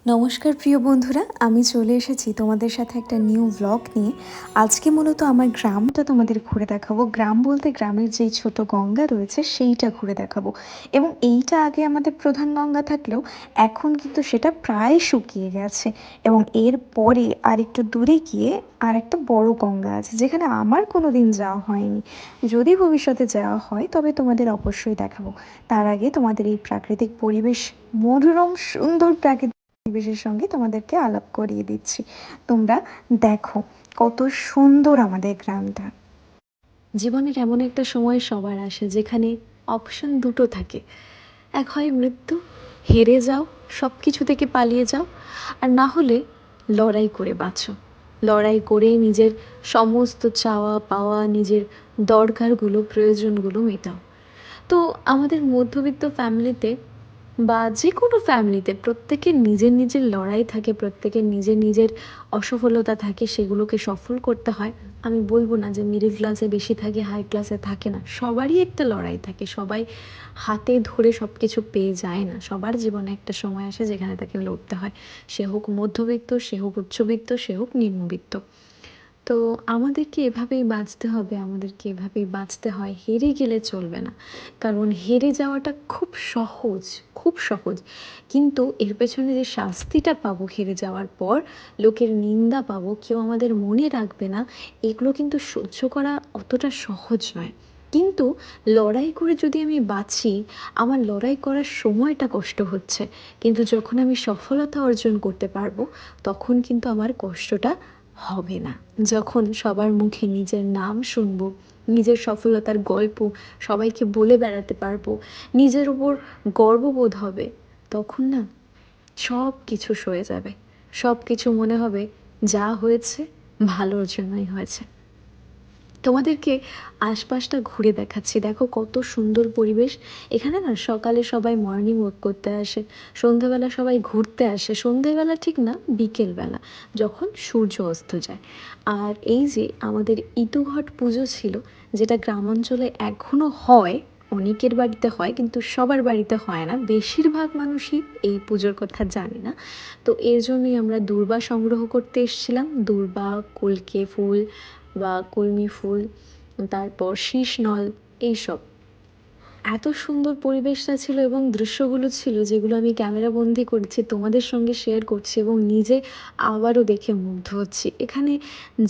নমস্কার প্রিয় বন্ধুরা, আমি চলে এসেছি তোমাদের সাথে একটা নিউ ব্লগ নিয়ে। আজকে মূলত আমার গ্রামটা তোমাদের ঘুরে দেখাবো। গ্রাম বলতে গ্রামের যেই ছোট গঙ্গা রয়েছে সেইটা ঘুরে দেখাবো। এবং এইটা আগে আমাদের প্রধান গঙ্গা থাকলেও এখন কিন্তু সেটা প্রায় শুকিয়ে গেছে। এবং এর পরে আর একটু দূরে গিয়ে আর একটা বড় গঙ্গা আছে, যেখানে আমার কোনো দিন যাওয়া হয়নি। যদি ভবিষ্যতে যাওয়া হয় তবে তোমাদের অবশ্যই দেখাবো। তার আগে তোমাদের এই প্রাকৃতিক পরিবেশ, মনোরম সুন্দর প্রাকৃতিক পরিবেশের সঙ্গে তোমাদেরকে আলাপ করিয়ে দিচ্ছি। তোমরা দেখো কত সুন্দর আমাদের গ্রামটা। জীবনের এমন একটা সময় সবার আসে যেখানে অপশন দুটো থাকে। এক হয় মৃত্যু, হেরে যাও, সব কিছু থেকে পালিয়ে যাও, আর না হলে লড়াই করে বাঁচো। লড়াই করে নিজের সমস্ত চাওয়া পাওয়া, নিজের দরকারগুলো, প্রয়োজনগুলো মেটাও। তো আমাদের মধ্যবিত্ত ফ্যামিলিতে বা যে কোনো ফ্যামিলিতে প্রত্যেকের নিজের নিজের লড়াই থাকে, প্রত্যেকের নিজের নিজের অসফলতা থাকে, সেগুলোকে সফল করতে হয়। আমি বলবো না যে মিডল ক্লাসে বেশি থাকে, হাই ক্লাসে থাকে না, সবারই একটা লড়াই থাকে। সবাই হাতে ধরে সব কিছু পেয়ে যায় না। সবার জীবনে একটা সময় আসে যেখানে তাকে লড়তে হয়, সে হোক মধ্যবিত্ত, সে হোক উচ্চবিত্ত, সে হোক নিম্নবিত্ত। তো আমাদেরকে এভাবেই বাঁচতে হবে, আমাদেরকে এভাবেই বাঁচতে হয়। হেরে গেলে চলবে না, কারণ হেরে যাওয়াটা খুব সহজ, খুব সহজ। কিন্তু এর পেছনে যে শাস্তিটা পাবো হেরে যাওয়ার পর, লোকের নিন্দা পাবো, কেউ আমাদের মনে রাখবে না, এগুলো কিন্তু সহ্য করা অতটা সহজ নয়। কিন্তু লড়াই করে যদি আমি বাঁচি, আমার লড়াই করার সময়টা কষ্ট হচ্ছে, কিন্তু যখন আমি সফলতা অর্জন করতে পারবো তখন কিন্তু আমার কষ্টটা হবে না। যখন সবার মুখে নিজের নাম শুনবো, নিজের সফলতার গল্প সবাইকে বলে বেড়াতে পারবো, নিজের উপর গর্ববোধ হবে, তখন না সব কিছু সয়ে যাবে। সব কিছু মনে হবে যা হয়েছে ভালোর জন্যই হয়েছে। তোমাদেরকে আশপাশটা ঘুরে দেখাচ্ছি। দেখো কত সুন্দর পরিবেশ। এখানে না সকালে সবাই মর্নিং ওয়াক করতে আসে, সন্ধেবেলা সবাই ঘুরতে আসে। সন্ধেবেলা ঠিক না, বিকেলবেলা, যখন সূর্য অস্ত যায়। আর এই যে আমাদের ইতুঘট পুজো ছিল, যেটা গ্রামাঞ্চলে এখনও হয়, অনেকের বাড়িতে হয় কিন্তু সবার বাড়িতে হয় না, বেশিরভাগ মানুষই এই পুজোর কথা জানে না। তো এর জন্যই আমরা দূর্বা সংগ্রহ করতে এসেছিলাম। দূর্বা, কলকে ফুল বা কলমি ফুল, তারপর শীষনল, এইসব। এত সুন্দর পরিবেশটা ছিল এবং দৃশ্যগুলো ছিল যেগুলো আমি ক্যামেরা বন্দি করছি, তোমাদের সঙ্গে শেয়ার করছি এবং নিজে আবারও দেখে মুগ্ধ হচ্ছি। এখানে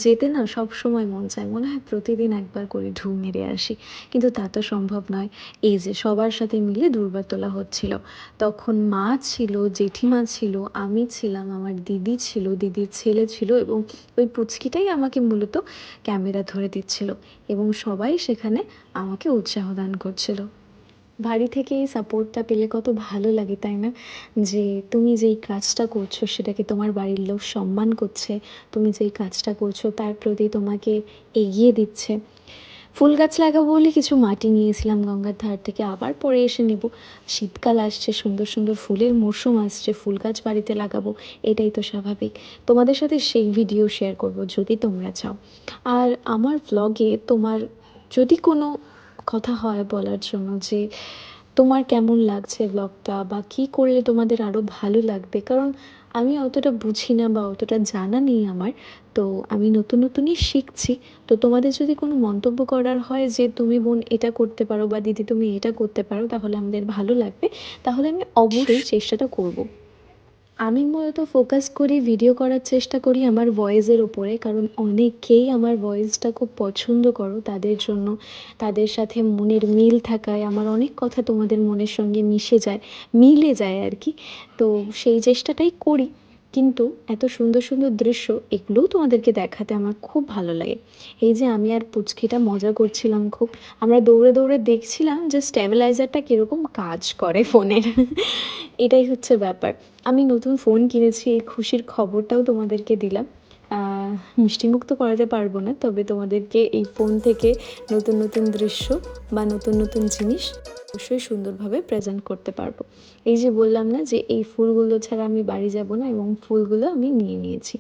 যেতে না সব সময় মন চায়, মনে হয় প্রতিদিন একবার করে ঢুঁ মেরে আসি, কিন্তু তা তো সম্ভব নয়। এই যে সবার সাথে মিলে দূর্বা তোলা হচ্ছিল, তখন মা ছিল, জেঠিমা ছিল, আমি ছিলাম, আমার দিদি ছিল, দিদির ছেলে ছিল, এবং ওই পুচকিটাই আমাকে মূলত ক্যামেরা ধরে দিচ্ছিল এবং সবাই সেখানে আমাকে উৎসাহ দান করছিল। বাড়ি থেকে এই সাপোর্টটা পেলে কত ভালো লাগে, তাই না? যে তুমি যেই কাজটা করছো সেটাকে তোমার বাড়ির লোক সম্মান করছে, তুমি যেই কাজটা করছো তার প্রতি তোমাকে এগিয়ে দিচ্ছে। ফুল গাছ লাগাবো বলে কিছু মাটি নিয়েছিলাম গঙ্গার ধার থেকে, আবার পরে এসে নেব। শীতকাল আসছে, সুন্দর সুন্দর ফুলের মরশুম আসছে, ফুল গাছ বাড়িতে লাগাবো, এটাই তো স্বাভাবিক। তোমাদের সাথে সেই ভিডিও শেয়ার করব যদি তোমরা চাও। আর আমার ভ্লগে তোমার যদি কোনো কথা হয় বলার জন্য, যে তোমার কেমন লাগছে ব্লগটা, বা কী করলে তোমাদের আরও ভালো লাগবে, কারণ আমি অতটা বুঝি না বা অতটা জানা নেই আমার। তো আমি নতুন নতুনই শিখছি। তো তোমাদের যদি কোনো মন্তব্য করার হয় যে তুমি বোন এটা করতে পারো বা দিদি তুমি এটা করতে পারো, তাহলে আমাদের ভালো লাগবে, তাহলে আমি অবশ্যই চেষ্টাটা করব। আমি মূলত ফোকাস করি, ভিডিও করার চেষ্টা করি আমার ভয়েসের ওপরে, কারণ অনেকেই আমার ভয়েসটা খুব পছন্দ করো, তাদের জন্য, তাদের সাথে মনের মিল থাকায় আমার অনেক কথা তোমাদের মনের সঙ্গে মিশে যায়, মিলে যায় আর কি। তো সেই চেষ্টাটাই করি। কিন্তু এত সুন্দর সুন্দর দৃশ্য, এগুলোও তোমাদেরকে দেখাতে আমার খুব ভালো লাগে। এই যে আমি আর পুচকিটা মজা করছিলাম খুব, আমরা দৌড়ে দৌড়ে দেখছিলাম যে স্টেবিলাইজারটা কীরকম কাজ করে ফোনের। এটাই হচ্ছে ব্যাপার। আমি নতুন ফোন কিনেছি, এই খুশির খবরটাও তোমাদেরকে দিলাম। মিষ্টিমুখ তো করাতে পারবো না, তবে তোমাদেরকে এই ফোন থেকে নতুন নতুন দৃশ্য বা নতুন নতুন জিনিস অবশ্যই সুন্দরভাবে প্রেজেন্ট করতে পারবো। এই যে বললাম না যে এই ফুলগুলো ছাড়া আমি বাড়ি যাব না, এবং ফুলগুলো আমি নিয়ে নিয়েছি।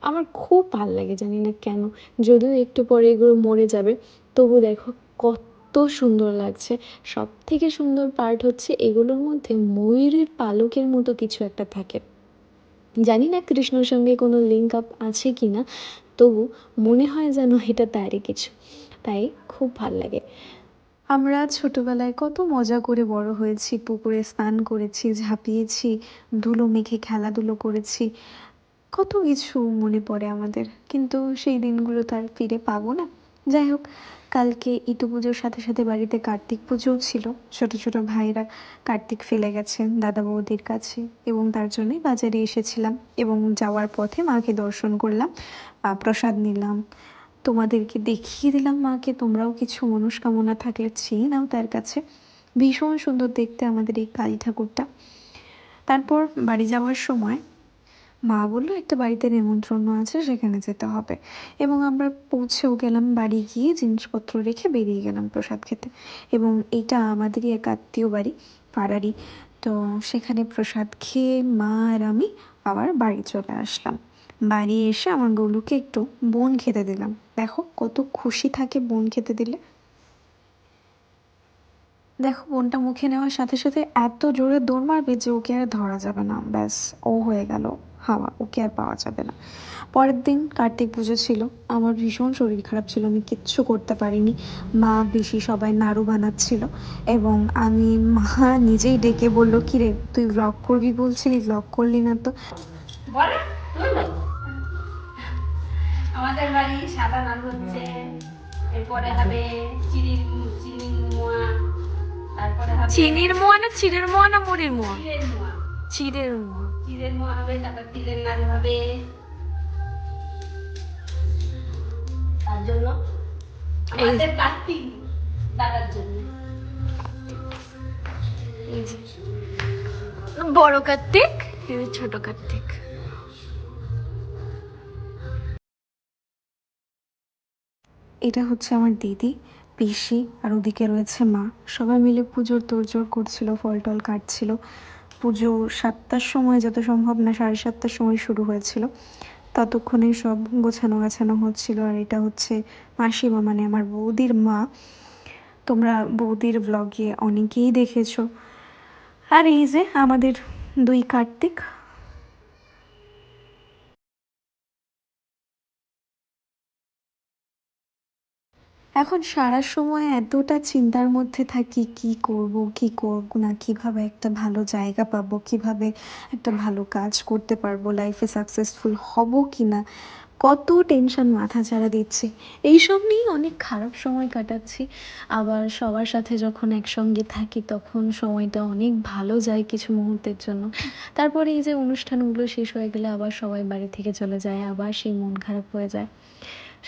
আমার খুব ভাল লাগে, জানি না কেন, যদিও একটু পরে এগুলো মরে যাবে, তবু দেখো কত সুন্দর লাগছে। সব থেকে সুন্দর পার্ট হচ্ছে এগুলোর মধ্যে ময়ূরের পালকের মতো কিছু একটা থাকে। জানি না কৃষ্ণর সঙ্গে কোনো লিঙ্ক আপ আছে কি না, তবু মনে হয় যেন এটা তারই কিছু, তাই খুব ভাল লাগে। আমরা ছোটবেলায় কত মজা করে বড় হয়েছি, পুকুরে স্নান করেছি, ঝাঁপিয়েছি, ধুলো মেখে খেলাধুলো করেছি, কত কিছু মনে পড়ে আমাদের, কিন্তু সেই দিনগুলো তো আর ফিরে পাবো না। যাই হোক, কালকে ইতু পুজোর সাথে সাথে বাড়িতে কার্তিক পুজোও ছিল। ছোট ছোট ভাইরা কার্তিক ফেলে গেছেন দাদা বৌদির কাছে, এবং তার জন্যই বাজারে এসেছিলাম, এবং যাওয়ার পথে মাকে দর্শন করলাম, প্রসাদ নিলাম, তোমাদেরকে দেখিয়ে দিলাম মাকে, তোমরাও কিছু মনস্কামনা থাকলে চেয়ে নাও তার কাছে। ভীষণ সুন্দর দেখতে আমাদের এই কালী ঠাকুরটা। তারপর বাড়ি যাওয়ার সময় মা বললো একটা বাড়িতে নেমন্ত্রণ আছে, সেখানে যেতে হবে, এবং আমরা পৌঁছেও গেলাম। বাড়ি গিয়ে জিনিসপত্র রেখে বেরিয়ে গেলাম প্রসাদ খেতে, এবং এইটা আমাদেরই এক আত্মীয় বাড়ি, পাড়ারই। তো সেখানে প্রসাদ খেয়ে মা আর আমি আবার বাড়ি চলে আসলাম। বাড়ি এসে আমার গলুকে একটু বোন খেতে দিলাম। দেখো কত খুশি থাকে বোন খেতে দিলে। দেখো বোনটা মুখে নেওয়ার সাথে সাথে এত জোরে দৌড় মারবে যে ওকে আর ধরা যাবে না, ব্যাস ও হয়ে গেল হাওয়া, ওকে আর পাওয়া যাবে না। পরের দিন কার্তিক পুজো ছিল, আমার ভীষণ শরীর খারাপ ছিল, আমি কিচ্ছু করতে পারিনি। মা বেশি সবাই নাড়ু বানাচ্ছিল, এবং আমি মা নিজেই ডেকে বললো, কিরে তুই ব্লগ করবি বলছিলি, ব্লগ করলি না তো। বলে তুমি বলো। আমাদের বাড়ি সাদা নাড়ু হচ্ছে, এরপরে হবে চিনির চিনির মোয়া, তারপরে হবে চিনির মোয়া না চিড়ের মোয়া না মুড়ির মোয়া? চিড়ের মোয়া। চিড়ের মোয়া, চিড়ের মোয়া হবে, তারপর তিলের নাড়ু হবে। তার জন্য আমাদের কার্তিক দাদার জন্য এই যে বড় কার্তিক, এই যে ছোট কার্তিক। এটা হচ্ছে আমার দিদি, পিসি, আর ওদিকে রয়েছে মা। সবাই মিলে পুজোর তোড়জোড় করছিল, ফল টল কাটছিল। পুজো 7টার সময়, যত সম্ভব না 7:30টার সময় শুরু হয়েছিল, ততক্ষণে সব গোছানো গাছানো হচ্ছিল। আর এটা হচ্ছে মাসিমা, মানে আমার বৌদির মা। তোমরা বৌদির ব্লগে অনেকেই দেখেছো। আর এই যে আমাদের দুই কার্তিক। এখন সারা সময় এতটা চিন্তার মধ্যে থাকি, কি করব কি করব না, কিভাবে একটা ভালো জায়গা পাবো, কিভাবে একটা ভালো কাজ করতে পারবো, লাইফে সাকসেসফুল হব কি না, কত টেনশন মাথা চাড়া দিচ্ছে। এইসব নিয়ে অনেক খারাপ সময় কাটাচ্ছি। আবার সবার সাথে যখন একসঙ্গে থাকি তখন সময়টা অনেক ভালো যায় কিছু মুহূর্তের জন্য। তারপরে এই যে অনুষ্ঠানগুলো শেষ হয়ে গেলে আবার সবাই বাড়ি থেকে চলে যায়, আবার সেই মন খারাপ হয়ে যায়।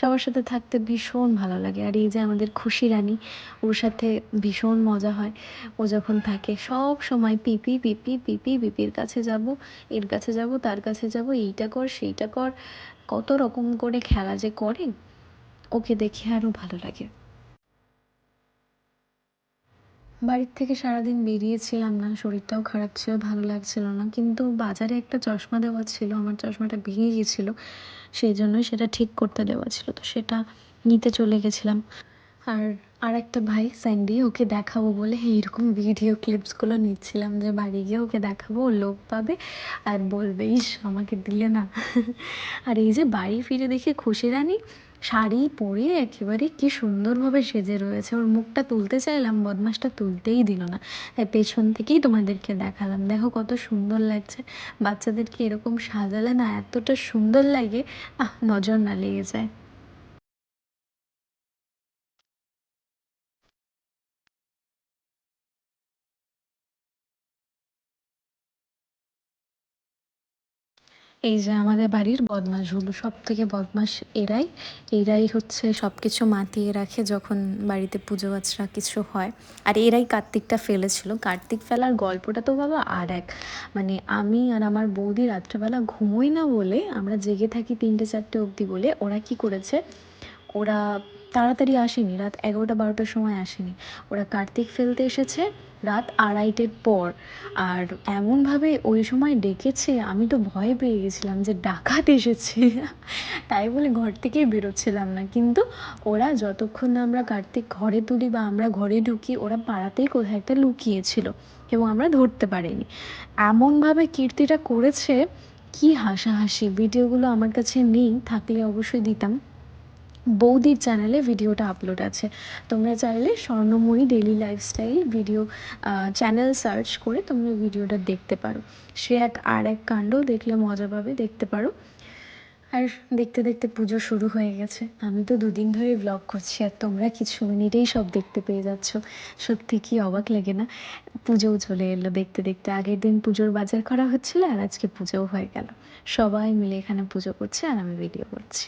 সবার সাথে থাকতে ভীষণ ভালো লাগে। আর এই যে আমাদের খুশি রানী, ওর সাথে ভীষণ মজা হয়। ও যখন থাকে সব সময় পিপি পিপি পিপি, পিপির কাছে যাব, এর কাছে যাব, তার কাছে যাব, এইটা কর সেইটা কর, কত রকম করে খেলা যে করে, ওকে দেখে আরও ভালো লাগে। বাড়ির থেকে সারাদিন বেরিয়েছিলাম না, শরীরটাও খারাপ ছিল, ভালো লাগছিল না, কিন্তু বাজারে একটা চশমা দেওয়া ছিল, আমার চশমাটা ভেঙে গিয়েছিল, সেই জন্যই সেটা ঠিক করতে দেওয়া ছিল, তো সেটা নিতে চলে গেছিলাম। আর আরেকটা ভাই স্যান্ডি, ওকে দেখাবো বলে এইরকম ভিডিও ক্লিপসগুলো নিচ্ছিলাম, যে বাড়ি গিয়ে ওকে দেখাবো, ও লোক পাবে আর বলবে, ইস আমাকে দিলে না। আর এই যে বাড়ি ফিরে দেখি খুশি রানী শাড়ি পরে একেবারে কি সুন্দরভাবে সেজে রয়েছে, ওর মুখটা তুলতে চাইলাম, বদমাসটা তুলতেই দিল না, তাই পেছন থেকেই তোমাদেরকে দেখালাম। দেখো কত সুন্দর লাগছে। বাচ্চাদেরকে এরকম সাজালে না এতটা সুন্দর লাগে, নজর না লেগে যায়। এই যে আমাদের বাড়ির বদমাশগুলো, সব থেকে বদমাশ এরাই। এরাই হচ্ছে সব কিছু মাতিয়ে রাখে যখন বাড়িতে পুজো আচরা কিছু হয়। আর এরাই কার্তিকটা ফেলেছিল। কার্তিক ফেলার গল্পটা তো বাবা আর এক, মানে আমি আর আমার বৌদি রাত্রেবেলা ঘুমোই না বলে, আমরা জেগে থাকি 3টে 4টে অবধি বলে, ওরা কি করেছে, ওরা তাড়াতাড়ি আসেনি, রাত 11টা 12টার সময় আসেনি, ওরা কার্তিক ফেলতে এসেছে রাত 2:30টের পর। আর এমনভাবে ওই সময় ডেকেছে, আমি তো ভয় পেয়ে গেছিলাম যে ডাকাত এসেছে। তাই বলে ঘর থেকেই বেরোচ্ছিলাম না, কিন্তু ওরা যতক্ষণ না আমরা কার্তিক ঘরে তুলি বা আমরা ঘরে ঢুকি, ওরা পাড়াতেই কোথায় একটা লুকিয়েছিল, এবং আমরা ধরতে পারিনি। এমনভাবে কীর্তিটা করেছে, কি হাসাহাসি! ভিডিওগুলো আমার কাছে নেই, থাকলে অবশ্যই দিতাম। বৌদির চ্যানেলে ভিডিওটা আপলোড আছে। তোমরা চাইলে Swarnamoyee daily lifestyle video channel search করে তোমরা ভিডিওটা দেখতে পারো। সে আর এক কাণ্ড, দেখলে মজা পাবে, দেখতে পারো। আর দেখতে দেখতে পুজো শুরু হয়ে গেছে। আমি তো দুদিন ধরে ব্লগ করছি আর তোমরা কিছু মিনিটেই সব দেখতে পেয়ে যাচ্ছ। সত্যি কি অবাক লাগে না? পুজোও চলে এলো দেখতে দেখতে। আগের দিন পুজোর বাজার করা হচ্ছিল আর আজকে পুজোও হয়ে গেল। সবাই মিলে এখানে পুজো করছে আর আমি ভিডিও করছি।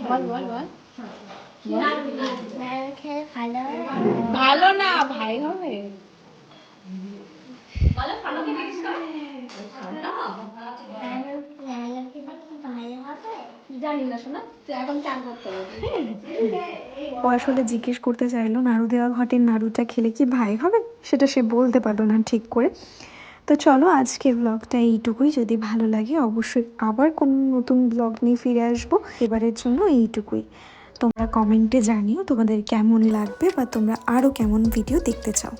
বল বল বল। ভালো না, ভাই হবে। ও আসলে জিজ্ঞেস করতে চাইলো নাড়ু দেওয়া ঘটের নাড়ুটা খেলে কি ভাই হবে, সেটা সে বলতে পারলো না ঠিক করে। তো চলো আজকের ব্লগটা এইটুকুই। যদি ভালো লাগে অবশ্যই আবার কোনো নতুন ব্লগ নিয়ে ফিরে আসবো। এবারের জন্য এইটুকুই। তোমরা কমেন্টে জানিও তোমাদের কেমন লাগবে বা তোমরা আরও কেমন ভিডিও দেখতে চাও।